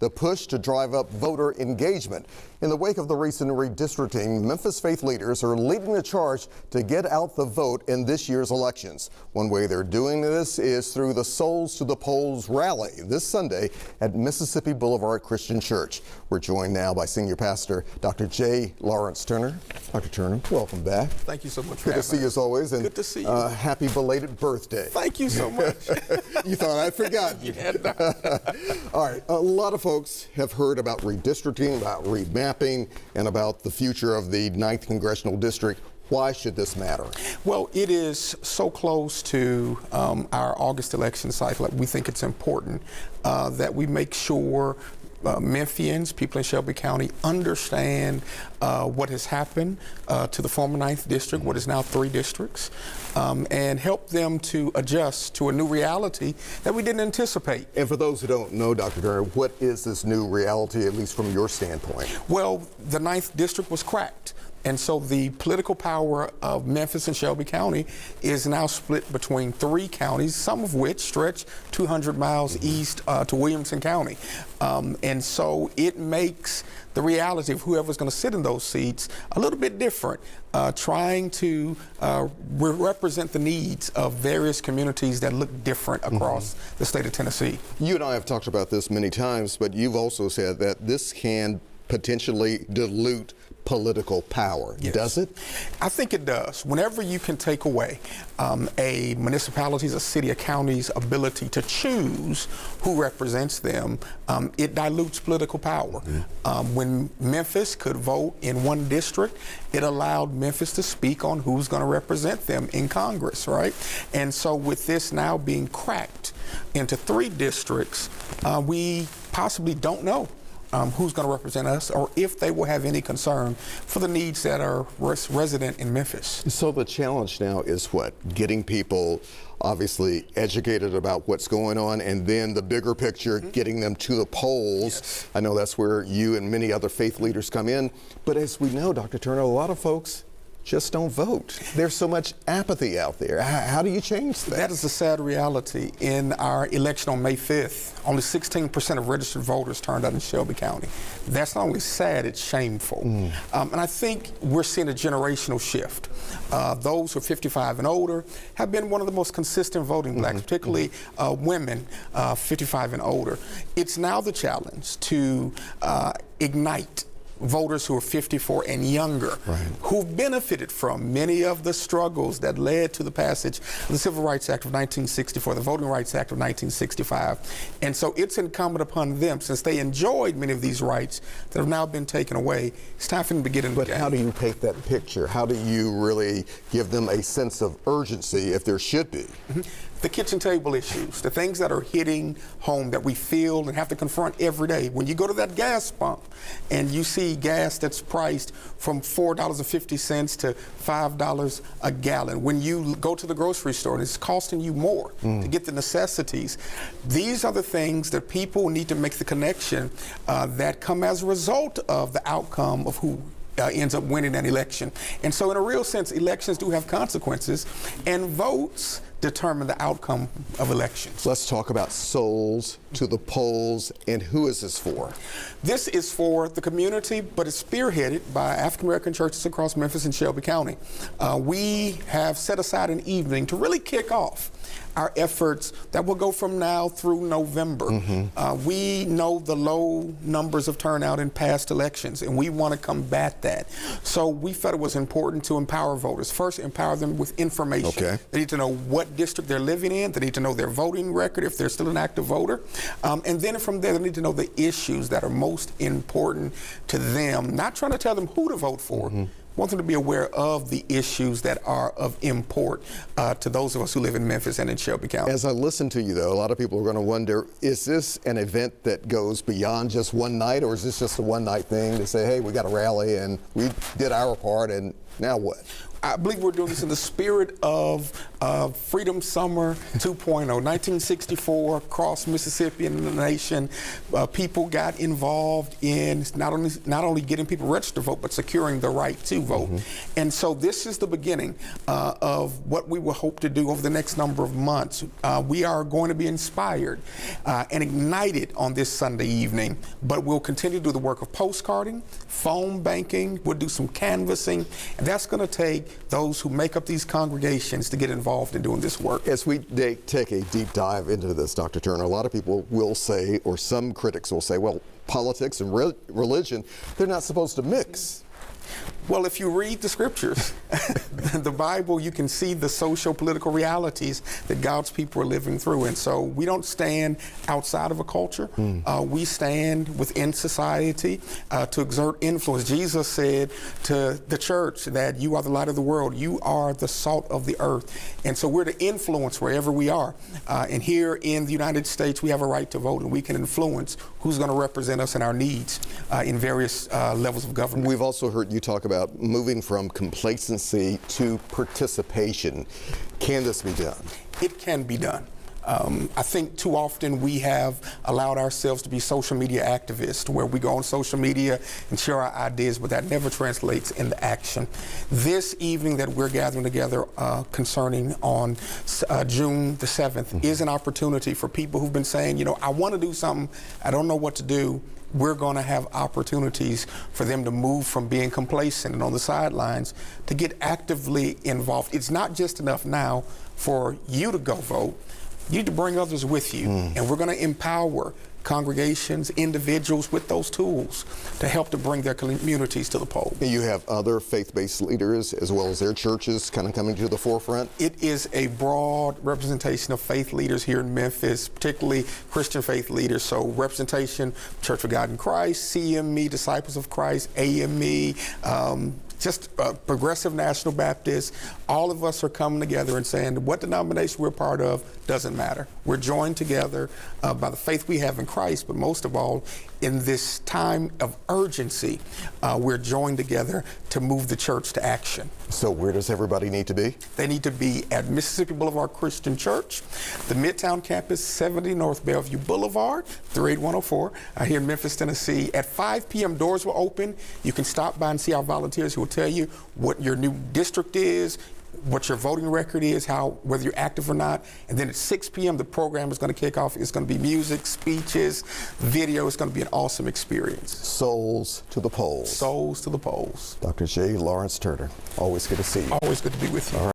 the push to drive up voter engagement. In the wake of the recent redistricting, Memphis faith leaders are leading the charge to get out the vote in this year's elections. One way they're doing this is through the Souls to the Polls rally this Sunday at Mississippi Boulevard Christian Church. We're joined now by Senior Pastor Dr. J. Lawrence Turner. Dr. Turner, welcome back. Thank you so much for having me. Good to see you as always. And, good to see you. Happy belated birthday. Thank you so much. You thought I'd forgotten. Yeah, no. All right, a lot of folks have heard about redistricting, about remapping, and about the future of the 9th Congressional District. Why should this matter? Well, it is so close to our August election cycle that we think it's important that we make sure Memphians, people in Shelby County, understand what has happened to the former 9th District, what is now 3 districts, and help them to adjust to a new reality that we didn't anticipate. And for those who don't know, Dr. Turner, what is this new reality, at least from your standpoint? Well, the 9th District was cracked. And so the political power of Memphis and Shelby County is now split between 3 counties, some of which stretch 200 miles east to Williamson County. And so it makes the reality of whoever's going to sit in those seats a little bit different, trying to represent the needs of various communities that look different across the state of Tennessee. You and I have talked about this many times, but you've also said that this can potentially dilute political power. Yes. Does it? I think it does. Whenever you can take away a municipality's, a city, a county's ability to choose who represents them, it dilutes political power. When Memphis could vote in one district, it allowed Memphis to speak on who's going to represent them in Congress, right? And so with this now being cracked into 3 districts, we possibly don't know who's going to represent us, or if they will have any concern for the needs that are resident in Memphis. So the challenge now is what? Getting people obviously educated about what's going on, and then the bigger picture, getting them to the polls. Yes. I know that's where you and many other faith leaders come in. But as we know, Dr. Turner, a lot of folks just don't vote. There's so much apathy out there. How do you change that? That is the sad reality. In our election on May 5th, only 16% of registered voters turned out in Shelby County. That's not only sad, it's shameful. And I think we're seeing a generational shift. Those who are 55 and older have been one of the most consistent voting blacks, particularly women 55 and older. It's now the challenge to ignite voters who are 54 and younger, who've benefited from many of the struggles that led to the passage of the Civil Rights Act of 1964, the Voting Rights Act of 1965. And so it's incumbent upon them, since they enjoyed many of these rights that have now been taken away, it's time for them to get in the game. But how do you paint that picture? How do you really give them a sense of urgency, if there should be? The kitchen table issues, the things that are hitting home that we feel and have to confront every day. When you go to that gas pump and you see gas that's priced from $4.50 to $5 a gallon, when you go to the grocery store and it's costing you more to get the necessities, these are the things that people need to make the connection that come as a result of the outcome of who ends up winning an election. And so in a real sense, elections do have consequences, and votes determine the outcome of elections. Let's talk about Souls to the Polls, and who is this for? This is for the community, but it's spearheaded by African American churches across Memphis and Shelby County. We have set aside an evening to really kick off our efforts that will go from now through November. We know the low numbers of turnout in past elections, and we want to combat that. So we felt it was important to empower voters. First, empower them with information. They need to know what district they're living in. They need to know their voting record if they're still an active voter. And then from there, they need to know the issues that are most important to them. Not trying to tell them who to vote for. Want them to be aware of the issues that are of import to those of us who live in Memphis and in Shelby County. As I listen to you, though, a lot of people are going to wonder, is this an event that goes beyond just one night, or is this just a one-night thing to say, hey, we got a rally and we did our part and now what? I believe we're doing this in the spirit of Freedom Summer 2.0. 1964, across Mississippi and the nation, people got involved in not only getting people registered to vote, but securing the right to vote. And so this is the beginning of what we will hope to do over the next number of months. We are going to be inspired and ignited on this Sunday evening, but we'll continue to do the work of postcarding, phone banking, we'll do some canvassing, and that's going to take those who make up these congregations to get involved in doing this work. As we take a deep dive into this, Dr. Turner, a lot of people will say, or some critics will say, well, politics and religion, they're not supposed to mix. Well, if you read the scriptures, the Bible, you can see the social political realities that God's people are living through. And so we don't stand outside of a culture. We stand within society to exert influence. Jesus said to the church that you are the light of the world. You are the salt of the earth. And so we're to influence wherever we are. And here in the United States, we have a right to vote, and we can influence who's going to represent us and our needs in various levels of government. We've also heard you talk about moving from complacency to participation. Can this be done? It can be done. I think too often we have allowed ourselves to be social media activists, where we go on social media and share our ideas, but that never translates into action. This evening that we're gathering together concerning on June the 7th is an opportunity for people who've been saying, you know, I want to do something, I don't know what to do. We're going to have opportunities for them to move from being complacent and on the sidelines to get actively involved. It's not just enough now for you to go vote. You need to bring others with you, and we're going to empower congregations, individuals with those tools to help to bring their communities to the poll. You have other faith-based leaders as well as their churches kind of coming to the forefront? It is a broad representation of faith leaders here in Memphis, particularly Christian faith leaders. So representation, Church of God in Christ, CME, Disciples of Christ, AME, just Progressive National Baptist. All of us are coming together and saying what denomination we're part of doesn't matter. We're joined together by the faith we have in Christ, but most of all, in this time of urgency, we're joined together to move the church to action. So where does everybody need to be? They need to be at Mississippi Boulevard Christian Church, the Midtown Campus, 70 North Bellevue Boulevard, 38104, here in Memphis, Tennessee. At 5 p.m., doors will open. You can stop by and see our volunteers who will tell you what your new district is, what your voting record is, whether you're active or not. And then at 6 p.m., the program is going to kick off. It's going to be music, speeches, video. It's going to be an awesome experience. Souls to the polls. Souls to the polls. Dr. J. Lawrence Turner, always good to see you. Always good to be with you. All right.